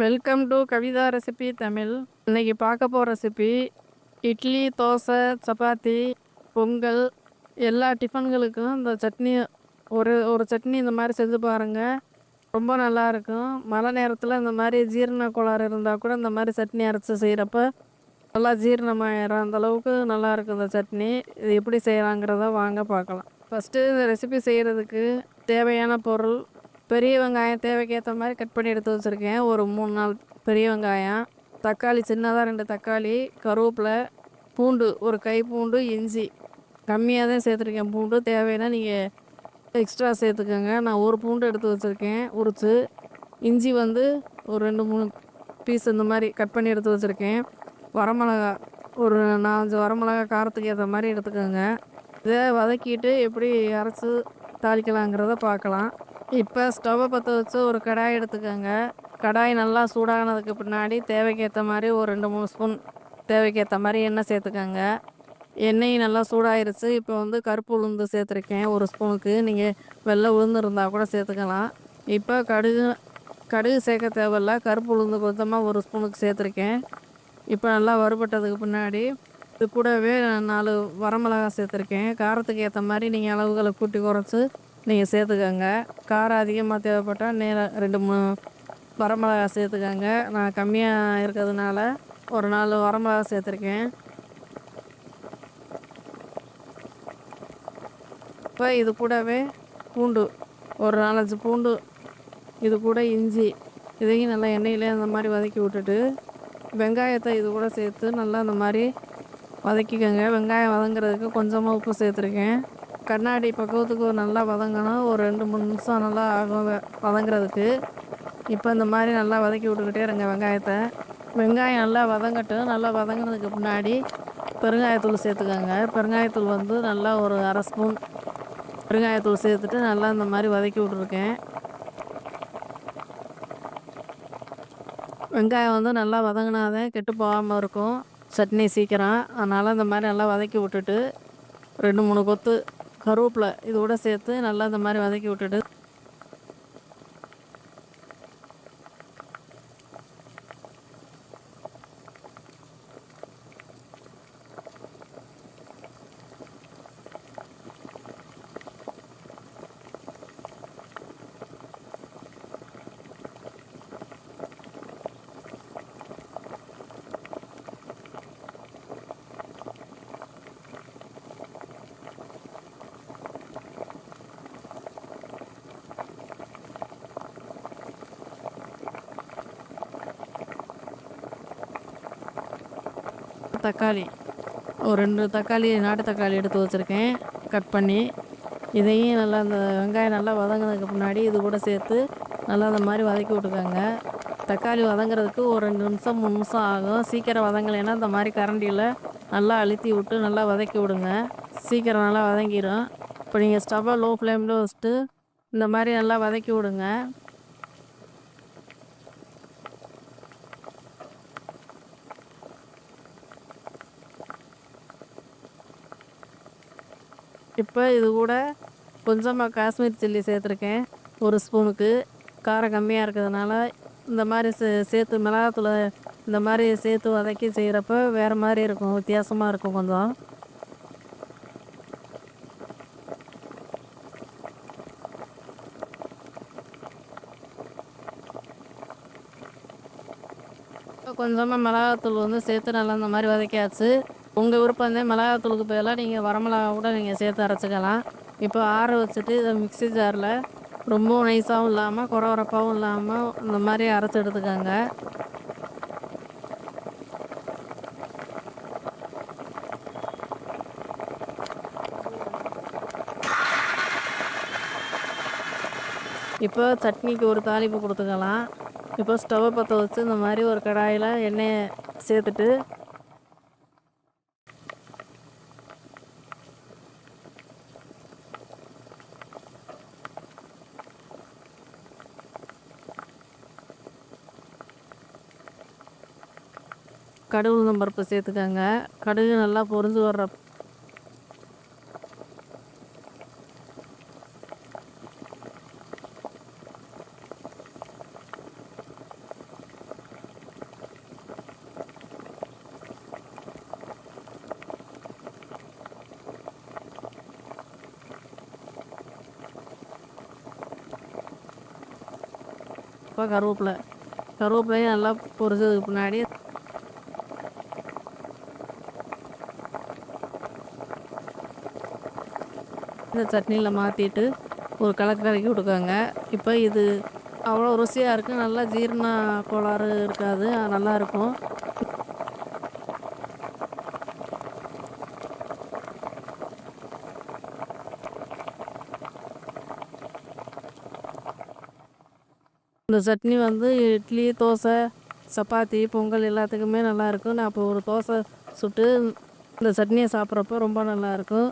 Welcome to Kavitha recipe Tamil. இன்னைக்கு பார்க்க போகிற ரெசிபி இட்லி, தோசை, சப்பாத்தி, பொங்கல் எல்லா டிஃபன்களுக்கும் இந்த சட்னி ஒரு ஒரு சட்னி இந்த மாதிரி செஞ்சு பாருங்கள். ரொம்ப நல்லா இருக்கும். மழை நேரத்தில் இந்த மாதிரி ஜீரண கோளாறு இருந்தால் கூட இந்த மாதிரி சட்னி அரைச்சி செய்கிறப்ப நல்லா ஜீரணமாயிடும். அந்த அளவுக்கு நல்லா இருக்கும் இந்த சட்னி. இது எப்படி செய்யலாங்கிறத வாங்க பார்க்கலாம். ஃபஸ்ட்டு இந்த ரெசிபி செய்கிறதுக்கு தேவையான பொருள்: பெரிய வெங்காயம் தேவைக்கு ஏற்ற மாதிரி கட் பண்ணி எடுத்து வச்சுருக்கேன். ஒரு 3-4 பெரிய வெங்காயம், தக்காளி சின்னதாக 2 தக்காளி, கருவேப்பிலை, பூண்டு ஒரு கை பூண்டு, இஞ்சி கம்மியாக தான் சேர்த்துருக்கேன். பூண்டு தேவைன்னா நீங்கள் எக்ஸ்ட்ரா சேர்த்துக்கோங்க. நான் ஒரு பூண்டு எடுத்து வச்சுருக்கேன் உரித்து. இஞ்சி வந்து ஒரு 2-3 பீஸ் இந்த மாதிரி கட் பண்ணி எடுத்து வச்சுருக்கேன். வரமிளகா ஒரு 4-5 வரமிளகா காரத்துக்கு ஏற்ற மாதிரி எடுத்துக்கோங்க. இதை வதக்கிட்டு எப்படி அரைச்சி தாளிக்கலாங்கிறத பார்க்கலாம். இப்போ ஸ்டவ்வை பற்ற வச்சு ஒரு கடாய் எடுத்துக்கோங்க. கடாய் நல்லா சூடானதுக்கு பின்னாடி தேவைக்கேற்ற மாதிரி ஒரு 2-3 ஸ்பூன் தேவைக்கேற்ற மாதிரி எண்ணெய் சேர்த்துக்கோங்க. எண்ணெய் நல்லா சூடாயிருச்சு. இப்போ வந்து கருப்பு உளுந்து சேர்த்துருக்கேன் ஒரு ஸ்பூனுக்கு. நீங்கள் வெள்ளை உளுந்து இருந்தால் கூட சேர்த்துக்கலாம். இப்போ கடுகு சேர்க்க தேவையில்ல. கருப்பு உளுந்து கொஞ்சமாக ஒரு ஸ்பூனுக்கு சேர்த்துருக்கேன். இப்போ நல்லா வறுபட்டதுக்கு பின்னாடி இது கூடவே 4 வரமிளகா சேர்த்துருக்கேன். காரத்துக்கு ஏற்ற மாதிரி நீங்கள் அளவுகளை கூட்டி குறைச்சி நீங்கள் சேர்த்துக்கோங்க. காரம் அதிகமாக தேவைப்பட்டால் 2-3 வரமிளகா சேர்த்துக்கோங்க. நான் கம்மியாக இருக்கிறதுனால ஒரு 4 வரமிளகா சேர்த்துருக்கேன். இப்போ இது கூடவே பூண்டு ஒரு 4-5 பூண்டு, இது கூட இஞ்சி, இதையும் நல்லா எண்ணெயிலே அந்த மாதிரி வதக்கி விட்டுட்டு வெங்காயத்தை இது கூட சேர்த்து நல்லா அந்த மாதிரி வதக்கிக்கோங்க. வெங்காயம் வதங்குறதுக்கு கொஞ்சமாக உப்பு சேர்த்துருக்கேன். கண்ணாடி பக்குவத்துக்கு நல்லா வதங்கணும். ஒரு 2-3 நிமிஷம் நல்லா ஆகும் வதங்குறதுக்கு. இப்போ இந்த மாதிரி நல்லா வதக்கி விட்டுக்கிட்டே இருங்க வெங்காயத்தை. வெங்காயம் நல்லா வதங்கட்டும். நல்லா வதங்கினதுக்கு முன்னாடி பெருங்காயத்தூள் சேர்த்துக்கோங்க. பெருங்காயத்தூள் வந்து நல்லா ஒரு 1/2 ஸ்பூன் பெருங்காயத்தூள் சேர்த்துட்டு நல்லா இந்த மாதிரி வதக்கி விட்ருக்கேன். வெங்காயம் வந்து நல்லா வதங்கினாதான் கெட்டு போகாமல் இருக்கும் சட்னி சீக்கிரம். அதனால் இந்த மாதிரி நல்லா வதக்கி விட்டுட்டு 2-3 கொத்து கருவேப்பிலை இது கூட சேர்த்து நல்லா இந்த மாதிரி வதக்கி விட்டுட்டு தக்காளி ஒரு 2 தக்காளி நாட்டு தக்காளி எடுத்து வச்சுருக்கேன் கட் பண்ணி. இதையும் நல்லா அந்த வெங்காயம் நல்லா வதங்கினதுக்கு முன்னாடி இது கூட சேர்த்து நல்லா அந்த மாதிரி வதக்கி விட்டுக்கோங்க. தக்காளி வதங்குறதுக்கு ஒரு 2 நிமிஷம் 3 நிமிஷம் ஆகும். சீக்கிரம் வதங்கலைன்னா இந்த மாதிரி கரண்டியில் நல்லா அழுத்தி விட்டு நல்லா வதக்கி விடுங்க. சீக்கிரம் நல்லா வதங்கிடும். இப்போ நீங்கள் ஸ்டவ்வை லோ ஃப்ளேமில் வச்சுட்டு இந்த மாதிரி நல்லா வதக்கி விடுங்க. இப்போ இது கூட கொஞ்சமாக காஷ்மீர் சில்லி சேர்த்துருக்கேன் ஒரு ஸ்பூனுக்கு. காரம் கம்மியாக இருக்கிறதுனால இந்த மாதிரி சேர்த்து மிளகாத்தூளை இந்த மாதிரி சேர்த்து வதக்கி செய்கிறப்ப வேறு மாதிரி இருக்கும், வித்தியாசமாக இருக்கும் கொஞ்சம். கொஞ்சமாக மிளகாத்தூள் வந்து சேர்த்து நல்லா இந்த மாதிரி வதக்கியாச்சு. உங்கள் விருப்பம் தான். மிளகாத்தூளுக்கு பதிலாக நீங்கள் வரமிளகா கூட நீங்கள் சேர்த்து அரைச்சிக்கலாம். இப்போ ஆற வச்சுட்டு இதை மிக்ஸி ஜாரில் ரொம்பவும் நைஸாகவும் இல்லாமல் குறவரப்பாகவும் இல்லாமல் இந்த மாதிரி அரைச்சி எடுத்துக்கோங்க. இப்போ சட்னிக்கு ஒரு தாளிப்பு கொடுத்துக்கலாம். இப்போ ஸ்டவ்வை பற்ற வச்சு இந்த மாதிரி ஒரு கடாயில் எண்ணெயை சேர்த்துட்டு கடுகு உளுந்தம் பருப்பு சேர்த்துக்கோங்க. கடுகு நல்லா பொரிஞ்சு வர்ற இப்போ கருவேப்பிலையும் நல்லா பொரிச்சதுக்கு பின்னாடி இந்த சட்னியில மாத்திட்டு ஒரு கலக்கு கலக்கி விட்டுக்கோங்க. இப்போ இது அவ்வளோ ருசியா இருக்கும். நல்லா ஜீரண கோளாறு இருக்காது. நல்லாயிருக்கும். இந்த சட்னி வந்து இட்லி, தோசை, சப்பாத்தி, பொங்கல் எல்லாத்துக்குமே நல்லாயிருக்கும். நான் இப்போ ஒரு தோசை சுட்டு இந்த சட்னியை சாப்பிட்றப்போ ரொம்ப நல்லாயிருக்கும்.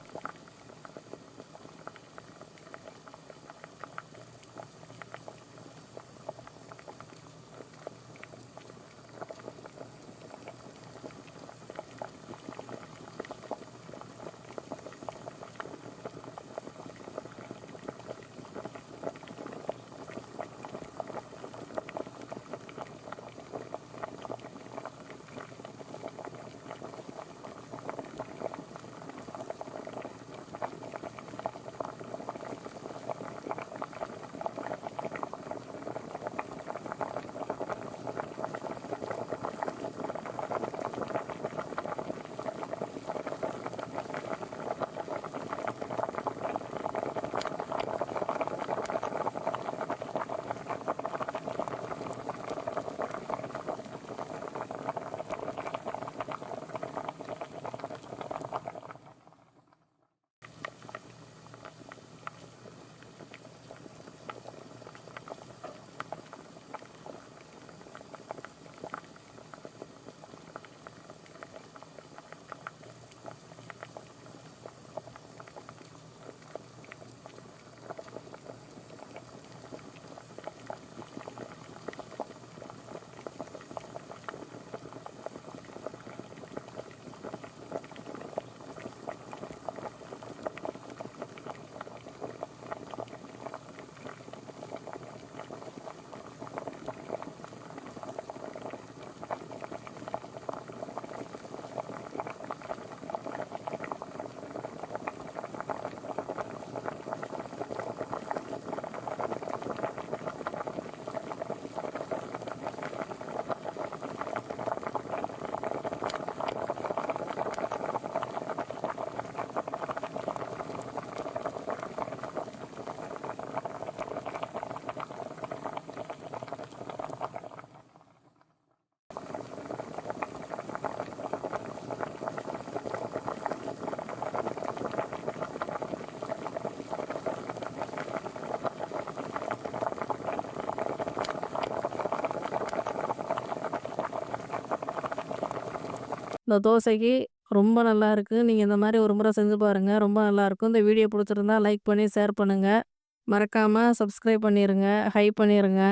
இந்த தோசைக்கு ரொம்ப நல்லாயிருக்கு. நீங்க இந்த மாரி ஒரு முறை செஞ்சு பாருங்க. ரொம்ப நல்லாயிருக்கும். இந்த வீடியோ பிடிச்சிருந்தா லைக் பண்ணி, ஷேர் பண்ணுங்க. மறக்காம சப்ஸ்கிரைப் பண்ணிருங்க. ஹை பண்ணிருங்க.